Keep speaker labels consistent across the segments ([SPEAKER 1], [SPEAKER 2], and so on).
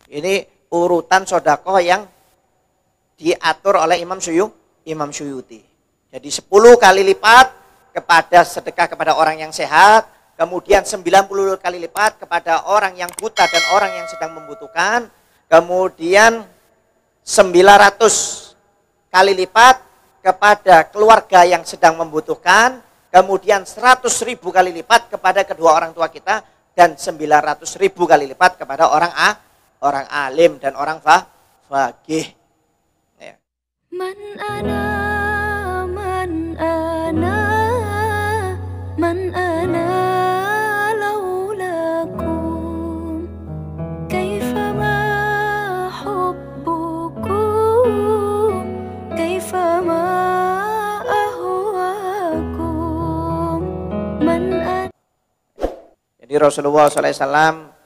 [SPEAKER 1] Ini urutan sodakoh yang diatur oleh Imam Suyuti. Jadi 10 kali lipat kepada sedekah kepada orang yang sehat, kemudian 90 kali lipat kepada orang yang buta dan orang yang sedang membutuhkan, kemudian 900 kali lipat kepada keluarga yang sedang membutuhkan, kemudian 100.000 kali lipat kepada kedua orang tua kita, dan 900.000 kali lipat kepada orang alim dan orang faqih. Ya.
[SPEAKER 2] Man ana, man ana, man ana laulakum, kaifama hubbukum, kaifama ahwakum, man ana.
[SPEAKER 1] Jadi Rasulullah SAW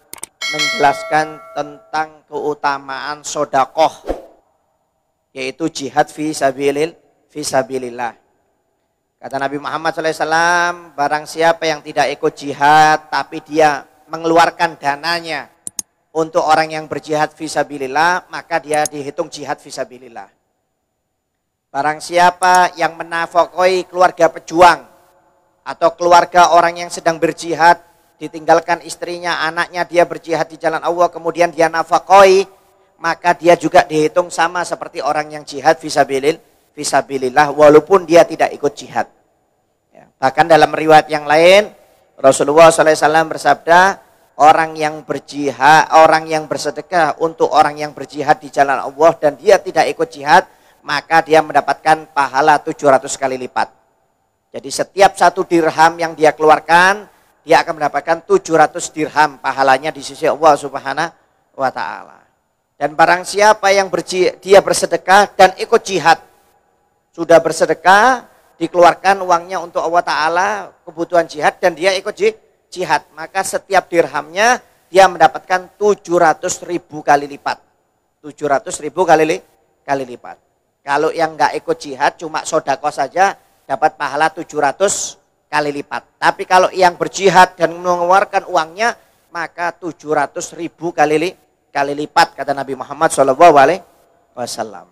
[SPEAKER 1] menjelaskan tentang keutamaan sodakoh, yaitu jihad fi sabilillah. Kata Nabi Muhammad SAW, barang siapa yang tidak ikut jihad tapi dia mengeluarkan dananya untuk orang yang berjihad fi sabilillah, maka dia dihitung jihad fi sabilillah. Barang siapa yang menafkahi keluarga pejuang atau keluarga orang yang sedang berjihad, ditinggalkan istrinya, anaknya, dia berjihad di jalan Allah, kemudian dia nafkahi, maka dia juga dihitung sama seperti orang yang jihad fisabilillah, walaupun dia tidak ikut jihad. Ya, bahkan dalam riwayat yang lain, Rasulullah SAW bersabda, orang yang berjihad, orang yang bersedekah untuk orang yang berjihad di jalan Allah dan dia tidak ikut jihad, maka dia mendapatkan pahala 700 kali lipat. Jadi setiap 1 dirham yang dia keluarkan, dia akan mendapatkan 700 dirham pahalanya di sisi Allah Subhanahu wa ta'ala. Dan barang siapa yang dia bersedekah dan ikut jihad, sudah bersedekah, dikeluarkan uangnya untuk Allah Ta'ala, kebutuhan jihad, dan dia ikut jihad, maka setiap dirhamnya dia mendapatkan 700.000 kali lipat. 700.000 kali lipat. Kalau yang nggak ikut jihad, cuma sodako saja, dapat pahala 700 kali lipat. Tapi kalau yang berjihad dan mengeluarkan uangnya, maka 700.000 kali lipat, kata Nabi Muhammad SAW.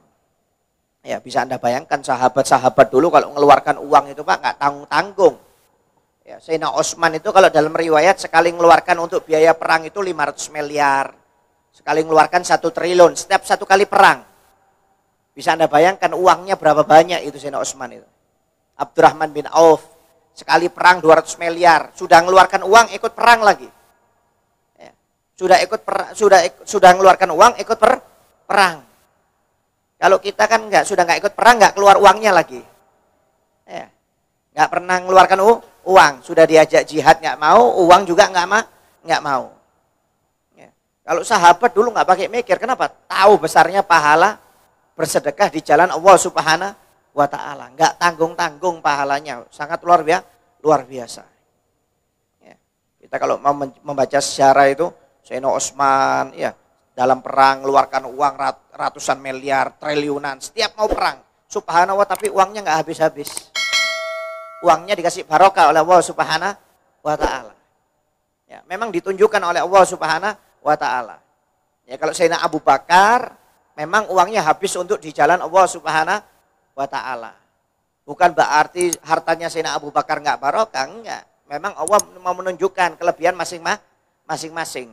[SPEAKER 1] Ya, bisa Anda bayangkan sahabat-sahabat dulu kalau mengeluarkan uang itu Pak, nggak tanggung-tanggung. Ya, Sayyidina Utsman itu kalau dalam riwayat sekali mengeluarkan untuk biaya perang itu 500 miliar. Sekali mengeluarkan 1 triliun setiap 1 kali perang. Bisa Anda bayangkan uangnya berapa banyak itu Sayyidina Utsman itu. Abdurrahman bin Auf sekali perang 200 miliar, sudah mengeluarkan uang ikut perang lagi. Ya. Sudah mengeluarkan uang ikut perang. Kalau kita kan sudah nggak ikut perang, nggak keluar uangnya lagi. Ya. Nggak pernah mengeluarkan uang, sudah diajak jihad nggak mau, uang juga nggak mau. Ya. Kalau sahabat dulu nggak pakai mikir, kenapa? Tahu besarnya pahala bersedekah di jalan Allah Subhanahu wa ta'ala, nggak tanggung-tanggung pahalanya, sangat luar biasa. Ya. Kita kalau mau membaca sejarah itu, Sayyidina Utsman ya dalam perang mengeluarkan uang ratusan miliar, triliunan, setiap mau perang, subhanallah, tapi uangnya nggak habis-habis. Uangnya dikasih barokah oleh Allah Subhanahu wa ta'ala. Ya, memang ditunjukkan oleh Allah Subhanahu wa ta'ala. Ya, kalau Sayyidina Abu Bakar, memang uangnya habis untuk di jalan Allah Subhanahu wa ta'ala. Bukan berarti hartanya Sayyidina Abu Bakar nggak barokah, enggak. Memang Allah mau menunjukkan kelebihan masing-masing.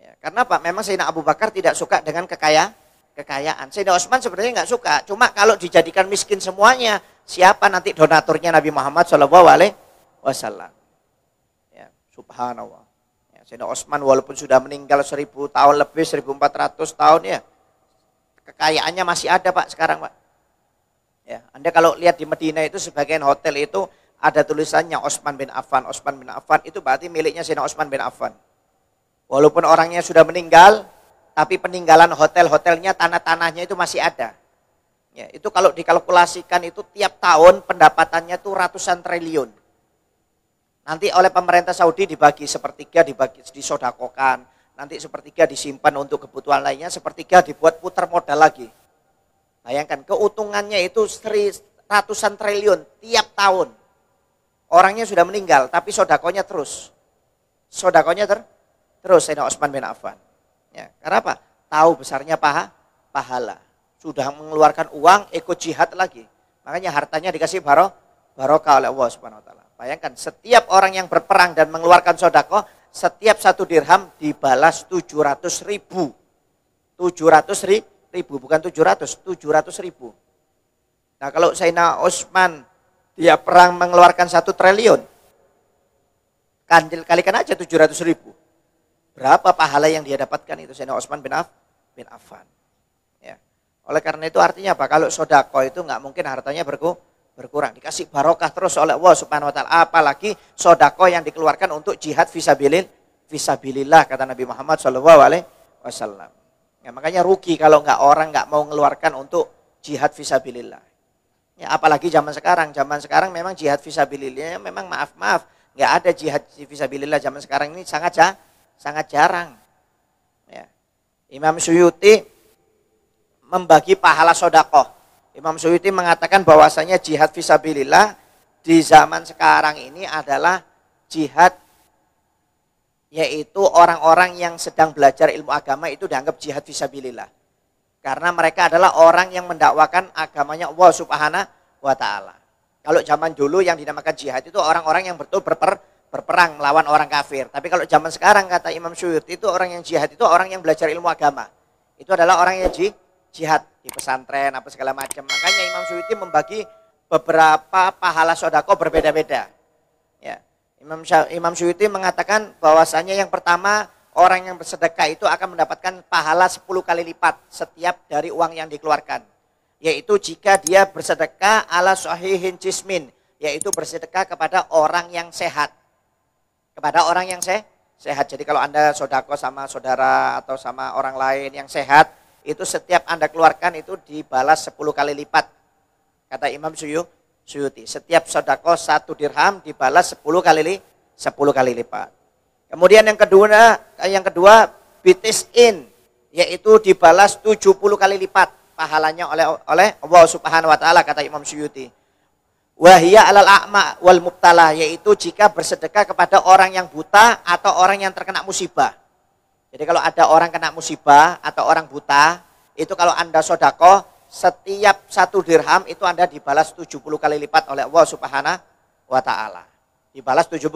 [SPEAKER 1] Ya, karena apa? Memang Sayyidina Abu Bakar tidak suka dengan kekayaan. Sayyidina Utsman sebenarnya nggak suka. Cuma kalau dijadikan miskin semuanya, siapa nanti donaturnya Nabi Muhammad SAW? Ya, subhanallah. Ya, Sayyidina Utsman walaupun sudah meninggal 1000 tahun lebih, 1400 tahun ya, kekayaannya masih ada Pak sekarang Pak. Ya, Anda kalau lihat di Madinah itu sebagian hotel itu ada tulisannya Utsman bin Affan. Utsman bin Affan itu berarti miliknya Sayyidina Utsman bin Affan. Walaupun orangnya sudah meninggal, tapi peninggalan hotel-hotelnya, tanah-tanahnya itu masih ada. Ya, itu kalau dikalkulasikan itu tiap tahun pendapatannya itu ratusan triliun. Nanti oleh pemerintah Saudi dibagi sepertiga, disodakokan. Nanti sepertiga disimpan untuk kebutuhan lainnya, sepertiga dibuat putar modal lagi. Bayangkan keuntungannya itu ratusan triliun tiap tahun. Orangnya sudah meninggal, tapi sodakonya terus. Sodakonya terus Sayyidina Utsman bin Affan. Ya, karena apa? Tahu besarnya pahala. Sudah mengeluarkan uang, ikut jihad lagi. Makanya hartanya dikasih barokah oleh Allah Subhanahu wa taala. Bayangkan, setiap orang yang berperang dan mengeluarkan sedekah, setiap 1 dirham dibalas 700.000. 700.000, bukan 700.000. Nah, kalau Sayyidina Utsman dia perang mengeluarkan 1 triliun, kalikan aja 700.000. Berapa pahala yang dia dapatkan itu Sayyidina Utsman bin Affan. Ya. Oleh karena itu artinya apa? Kalau sedekah itu nggak mungkin hartanya berkurang. Dikasih barokah terus oleh Allah Subhanahu wa taala. Apalagi sedekah yang dikeluarkan untuk jihad fisabilillah kata Nabi Muhammad SAW. Ya, makanya rugi kalau orang nggak mau mengeluarkan untuk jihad fisabilillah. Ya, apalagi zaman sekarang memang jihad fisabilillah memang maaf nggak ada jihad fisabilillah zaman sekarang ini sangat jarang. Ya. Imam Suyuti membagi pahala sedekah. Imam Suyuti mengatakan bahwasanya jihad fisabilillah di zaman sekarang ini adalah jihad, yaitu orang-orang yang sedang belajar ilmu agama itu dianggap jihad fisabilillah. Karena mereka adalah orang yang mendakwakan agamanya Allah Subhanahu wa taala. Kalau zaman dulu yang dinamakan jihad itu orang-orang yang betul berperang melawan orang kafir. Tapi kalau zaman sekarang kata Imam Suyuti itu orang yang jihad itu orang yang belajar ilmu agama. Itu adalah orang yang jihad di pesantren apa segala macam. Makanya Imam Suyuti membagi beberapa pahala sedekah berbeda-beda. Ya. Imam Suyuti mengatakan bahwasanya yang pertama, orang yang bersedekah itu akan mendapatkan pahala 10 kali lipat setiap dari uang yang dikeluarkan. Yaitu jika dia bersedekah ala sahihin jismin, yaitu bersedekah kepada orang yang sehat. Kepada orang yang sehat. Jadi kalau Anda sedekah sama saudara atau sama orang lain yang sehat, itu setiap Anda keluarkan itu dibalas 10 kali lipat. Kata Imam Suyuti, setiap sedekah 1 dirham dibalas 10 kali lipat. Kemudian yang kedua bitis'in, yaitu dibalas 70 kali lipat pahalanya oleh Allah Subhanahu wa taala kata Imam Suyuti. Wahia alal a'ma wal mubtala, yaitu jika bersedekah kepada orang yang buta atau orang yang terkena musibah. Jadi kalau ada orang kena musibah atau orang buta, itu kalau Anda sedekah setiap 1 dirham itu Anda dibalas 70 kali lipat oleh Allah Subhanahu wa taala. Dibalas 70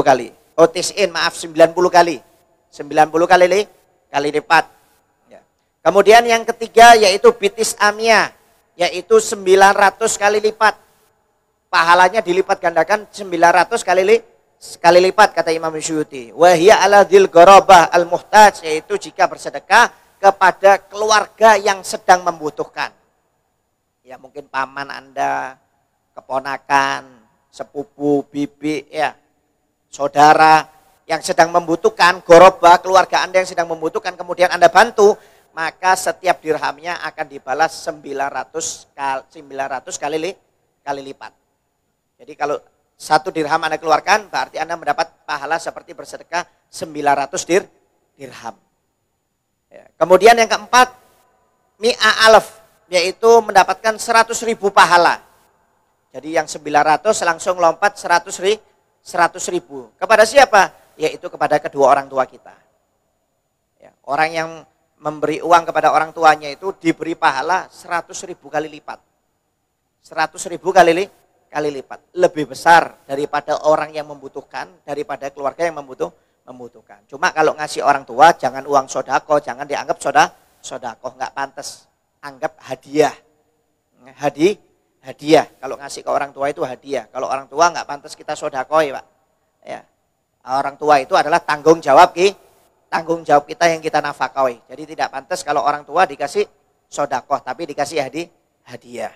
[SPEAKER 1] kali. Tis'in, maaf 90 kali. 90 kali lipat. Ya. Kemudian yang ketiga yaitu bitis amia, yaitu 900 kali lipat. Pahalanya dilipat gandakan 900 kali lipat kata Imam Suyuti. Wahia ala dzil gharabah al muhtaj, yaitu jika bersedekah kepada keluarga yang sedang membutuhkan. Ya mungkin paman Anda, keponakan, sepupu, bibi, ya, saudara yang sedang membutuhkan, goroba, keluarga Anda yang sedang membutuhkan, kemudian Anda bantu, maka setiap dirhamnya akan dibalas 900 kali lipat. Jadi kalau 1 dirham Anda keluarkan, berarti Anda mendapat pahala seperti bersedekah 900 dirham. Ya. Kemudian yang keempat, mi'a alaf, yaitu mendapatkan 100.000 pahala. Jadi yang 900 langsung lompat 100.000. Kepada siapa? Yaitu kepada kedua orang tua kita. Ya, orang yang memberi uang kepada orang tuanya itu diberi pahala 100.000 kali lipat. 100.000 kali lipat. Lebih besar daripada orang yang membutuhkan, daripada keluarga yang membutuhkan. Cuma kalau ngasih orang tua jangan uang sodako, jangan dianggap sodako, nggak pantas. Anggap hadiah. Hadiah. Kalau ngasih ke orang tua itu hadiah. Kalau orang tua nggak pantas kita sodakoi, Pak. Ya. Orang tua itu adalah tanggung jawab kita yang kita nafkahi. Jadi tidak pantas kalau orang tua dikasih sodakoh, tapi dikasih hadiah.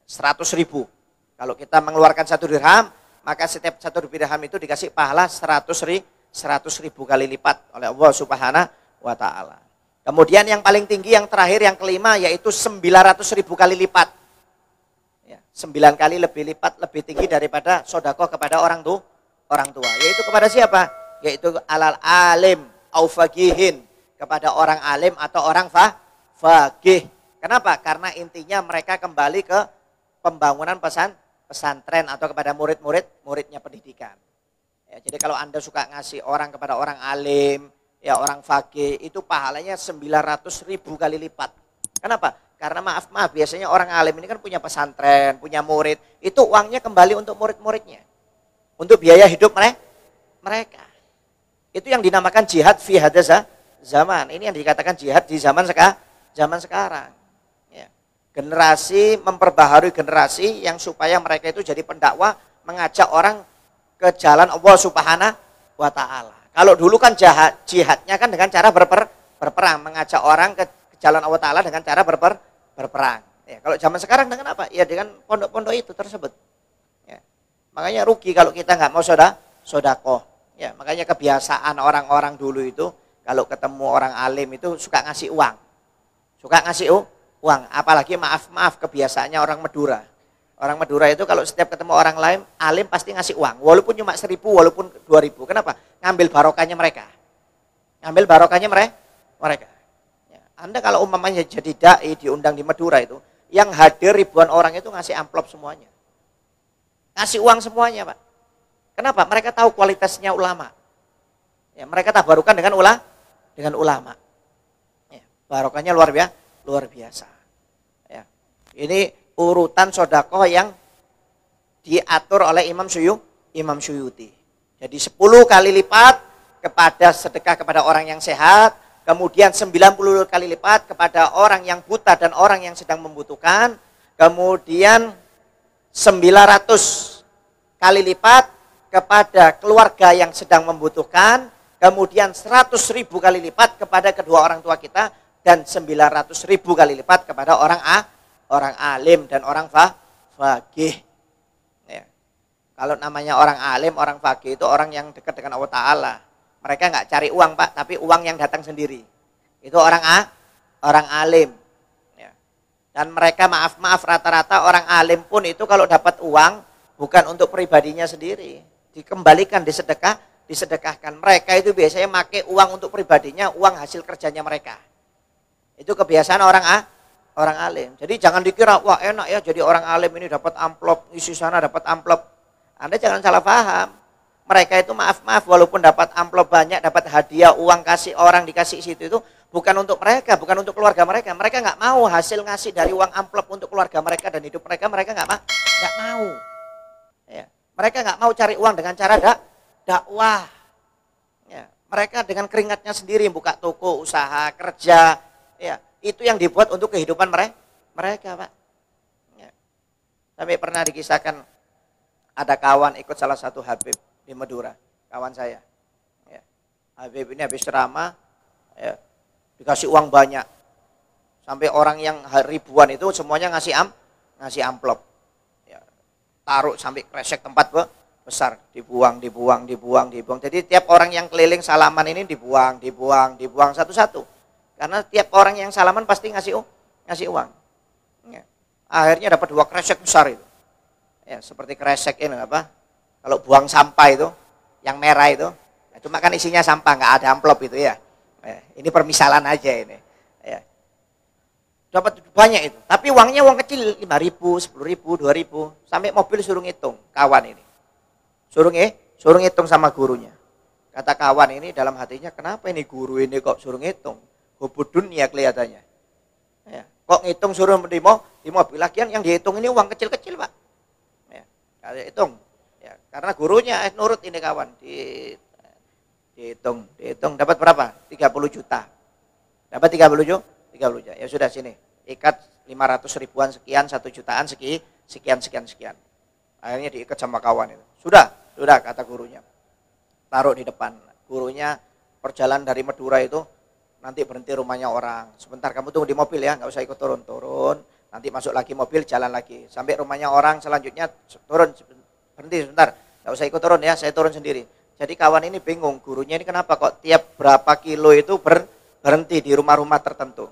[SPEAKER 1] 100.000. Kalau kita mengeluarkan 1 dirham, maka setiap 1 dirham itu dikasih pahala 100.000 kali lipat oleh Allah Subhanahu wa taala. Kemudian yang paling tinggi, yang terakhir, yang kelima, yaitu 900.000 kali lipat. Ya, 9 kali lebih lipat, lebih tinggi daripada sodakoh kepada orang tua. Yaitu kepada siapa? Yaitu alal alim au faqihin, kepada orang alim atau orang faqih. Kenapa? Karena intinya mereka kembali ke pembangunan pesantren atau kepada muridnya pendidikan. Ya, jadi kalau Anda suka ngasih orang kepada orang alim, ya orang fakih itu pahalanya 900.000 kali lipat. Kenapa? Karena maaf biasanya orang alim ini kan punya pesantren, punya murid, itu uangnya kembali untuk murid-muridnya, untuk biaya hidup mereka. Itu yang dinamakan jihad fi hadza zaman. Ini yang dikatakan jihad di zaman sekarang. Ya. Generasi memperbaharui generasi yang supaya mereka itu jadi pendakwah, mengajak orang ke jalan Allah Subhanahu wa taala. Kalau dulu kan jihadnya kan dengan cara berperang, mengajak orang ke jalan Allah taala dengan cara berperang. Ya, kalau zaman sekarang dengan apa? Ya dengan pondok-pondok itu tersebut. Ya. Makanya rugi kalau kita nggak mau sodakoh. Ya, makanya kebiasaan orang-orang dulu itu kalau ketemu orang alim itu suka ngasih uang. Suka ngasih uang, apalagi maaf kebiasaannya orang Madura. Orang Madura itu kalau setiap ketemu orang lain, alim pasti ngasih uang. Walaupun cuma 1.000, walaupun 2.000. Kenapa? Ngambil barokahnya mereka. Ngambil barokahnya mereka. Ya. Anda kalau umpamanya jadi dai diundang di Madura itu, yang hadir ribuan orang itu ngasih amplop semuanya. Ngasih uang semuanya, Pak. Kenapa? Mereka tahu kualitasnya ulama. Ya, mereka tabarukan dengan ulama. Ya, barokahnya luar biasa. Ya. Ini urutan sodakoh yang diatur oleh Imam Suyuti. Jadi 10 kali lipat kepada sedekah kepada orang yang sehat, kemudian 90 kali lipat kepada orang yang buta dan orang yang sedang membutuhkan, kemudian 900 kali lipat kepada keluarga yang sedang membutuhkan, kemudian 100.000 kali lipat kepada kedua orang tua kita, dan 900.000 kali lipat kepada orang alim dan orang faqih. Ya. Kalau namanya orang alim, orang faqih itu orang yang dekat dengan Allah Ta'ala. Mereka nggak cari uang, Pak, tapi uang yang datang sendiri. Itu orang alim. Ya. Dan mereka maaf rata-rata orang alim pun itu kalau dapat uang bukan untuk pribadinya sendiri, dikembalikan, disedekahkan. Mereka itu biasanya pakai uang untuk pribadinya, uang hasil kerjanya mereka. Itu kebiasaan orang alim. Jadi jangan dikira, wah enak ya jadi orang alim ini dapat amplop, isi sana dapat amplop. Anda jangan salah paham. Mereka itu maaf walaupun dapat amplop banyak, dapat hadiah, uang kasih orang dikasih situ itu bukan untuk mereka, bukan untuk keluarga mereka. Mereka nggak mau hasil ngasih dari uang amplop untuk keluarga mereka dan hidup mereka nggak mau. Ya. Mereka nggak mau cari uang dengan cara dakwah. Ya. Mereka dengan keringatnya sendiri buka toko, usaha, kerja. Ya. Itu yang dibuat untuk kehidupan mereka, Pak. Ya. Sampai pernah dikisahkan ada kawan ikut salah satu Habib di Madura, kawan saya. Ya. Habib ini habis ceramah, ya, dikasih uang banyak. Sampai orang yang ribuan itu semuanya ngasih amplop. Taruh sampai kresek tempat besar, dibuang. Jadi tiap orang yang keliling salaman ini dibuang satu-satu. Karena tiap orang yang salaman pasti ngasih uang. Ya. Akhirnya dapat 2 kresek besar itu. Ya, seperti kresek ini apa? Kalau buang sampah itu, yang merah itu, ya, cuma kan isinya sampah, nggak ada amplop itu ya. Ini permisalan aja ini. Ya. Dapat banyak itu, tapi uangnya uang kecil, 5.000, 10.000, 2.000, sampai mobil suruh ngitung kawan ini, suruh ngitung sama gurunya. Kata kawan ini dalam hatinya, kenapa ini guru ini kok suruh ngitung? Hubud dunia kelihatannya. Ya, kok ngitung suruh di mobil, lagian yang dihitung ini uang kecil-kecil, Pak. Ya, hitung, ya, karena gurunya nurut ini kawan, dihitung, dapat berapa? 30 juta, dapat 30 juta. Ya sudah sini, ikat 500.000-an sekian, 1 jutaan sekian. Akhirnya diikat sama kawan itu. Sudah kata gurunya. Taruh di depan. Gurunya perjalanan dari Madura itu nanti berhenti rumahnya orang. Sebentar kamu tunggu di mobil ya, nggak usah ikut turun. Nanti masuk lagi mobil, jalan lagi. Sampai rumahnya orang selanjutnya turun, berhenti sebentar. Nggak usah ikut turun ya, saya turun sendiri. Jadi kawan ini bingung, gurunya ini kenapa kok tiap berapa kilo itu berhenti di rumah-rumah tertentu.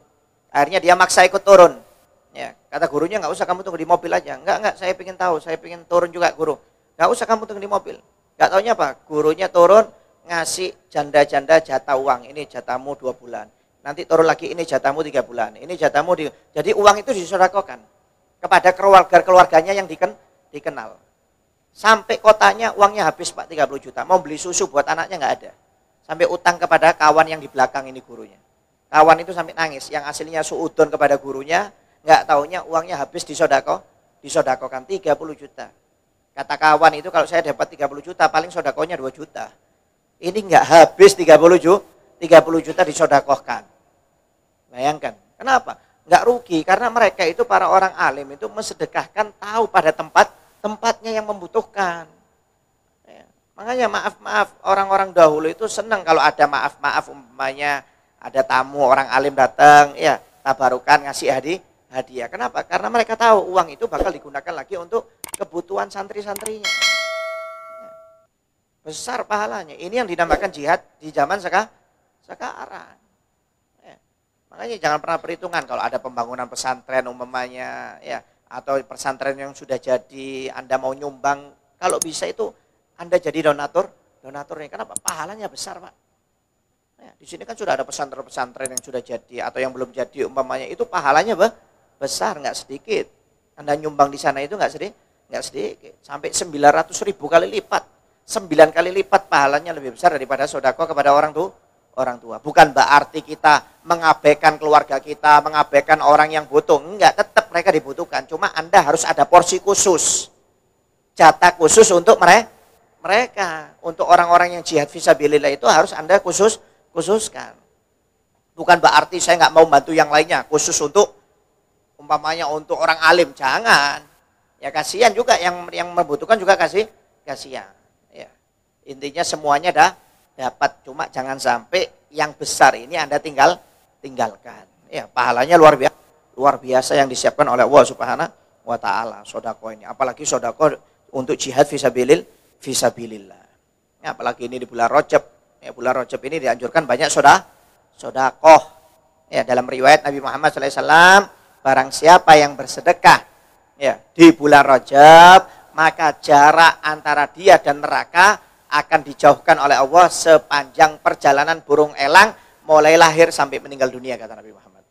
[SPEAKER 1] Akhirnya dia maksa ikut turun. Ya, kata gurunya nggak usah kamu tunggu di mobil aja. Enggak, saya pengen tahu, saya pengen turun juga guru. Nggak usah kamu tunggu di mobil. Nggak taunya apa? Gurunya turun ngasih janda-janda jatah uang. Ini jatahmu 2 bulan. Nanti turun lagi ini jatahmu 3 bulan. Ini jatahmu jadi uang itu disedekahkan kepada keluarganya yang dikenal. Sampai kotanya uangnya habis Pak 30 juta. Mau beli susu buat anaknya nggak ada. Sampai utang kepada kawan yang di belakang ini gurunya. Kawan itu sampai nangis, yang aslinya suudon kepada gurunya, nggak taunya uangnya habis disodakokan 30 juta. Kata kawan itu kalau saya dapat 30 juta, paling sodakonya 2 juta. Ini nggak habis 30 juta disodakohkan. Bayangkan, kenapa? Nggak rugi, karena mereka itu para orang alim itu mensedekahkan tahu pada tempatnya yang membutuhkan. Ya. Makanya maaf orang-orang dahulu itu senang kalau ada maaf umpamanya ada tamu orang alim datang, ya tabarukan ngasih hadiah. Kenapa? Karena mereka tahu uang itu bakal digunakan lagi untuk kebutuhan santri-santrinya. Ya. Besar pahalanya. Ini yang dinamakan jihad di zaman sekarang. Makanya jangan pernah perhitungan kalau ada pembangunan pesantren umpamanya ya atau pesantren yang sudah jadi Anda mau nyumbang, kalau bisa itu Anda jadi donaturnya. Kenapa? Pahalanya besar, Pak. Ya, di sini kan sudah ada pesantren-pesantren yang sudah jadi atau yang belum jadi umpamanya, itu pahalanya besar, nggak sedikit. Anda nyumbang di sana itu nggak sedikit, sampai 900.000 kali lipat, 9 kali lipat pahalanya lebih besar daripada sodako kepada orang tua. Bukan berarti kita mengabaikan keluarga kita, mengabaikan orang yang butuh. Enggak, tetap mereka dibutuhkan. Cuma Anda harus ada porsi khusus. Jatah khusus untuk mereka. Untuk orang-orang yang jihad fisabilillah itu harus Anda khususkan. Bukan berarti saya nggak mau bantu yang lainnya. Khusus untuk, umpamanya untuk orang alim. Jangan. Ya kasihan juga, yang membutuhkan juga kasihan. Ya. Intinya semuanya dapat, cuma jangan sampai yang besar ini Anda tinggalkan. Ya, pahalanya luar biasa yang disiapkan oleh Allah Subhanahu wa taala sedekah ini. Apalagi sedekah untuk jihad fisabilillah. Ya, apalagi ini di bulan Rajab. Ya, bulan Rajab ini dianjurkan banyak sedekah. Ya, dalam riwayat Nabi Muhammad SAW, barang siapa yang bersedekah ya di bulan Rajab, maka jarak antara dia dan neraka akan dijauhkan oleh Allah sepanjang perjalanan burung elang mulai lahir sampai meninggal dunia, kata Nabi Muhammad.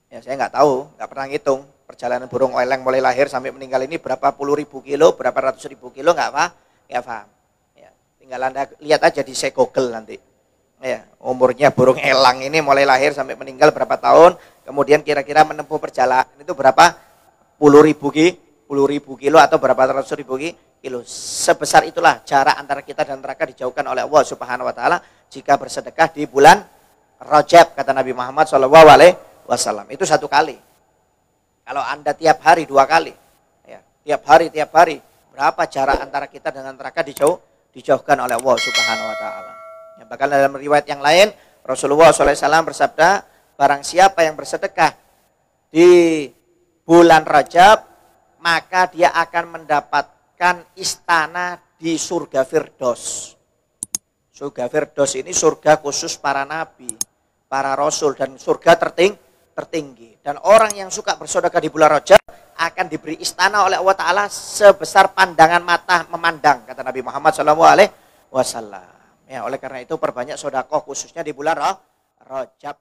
[SPEAKER 1] Ya, saya nggak tahu, nggak pernah ngitung perjalanan burung elang mulai lahir sampai meninggal ini berapa puluh ribu kilo, berapa ratus ribu kilo, nggak paham. Ya, tinggal Anda lihat aja di Google nanti. Ya, umurnya burung elang ini mulai lahir sampai meninggal berapa tahun, kemudian kira-kira menempuh perjalanan itu berapa puluh ribu kilo atau berapa ratus ribu kilo. Sebesar itulah jarak antara kita dan neraka dijauhkan oleh Allah Subhanahu wa taala jika bersedekah di bulan Rajab, kata Nabi Muhammad SAW. Itu satu kali. Kalau Anda tiap hari 2 kali, ya, tiap hari, berapa jarak antara kita dengan neraka dijauhkan oleh Allah Subhanahu wa taala. Ya, bahkan dalam riwayat yang lain Rasulullah SAW bersabda, barang siapa yang bersedekah di bulan Rajab, maka dia akan mendapatkan istana di surga Firdaus. Surga Firdaus ini surga khusus para nabi, para rasul, dan surga tertinggi. Dan orang yang suka bersedekah di bulan Rajab akan diberi istana oleh Allah Ta'ala sebesar pandangan mata memandang, kata Nabi Muhammad SAW. Ya, oleh karena itu perbanyak sedekah khususnya di bulan Rajab.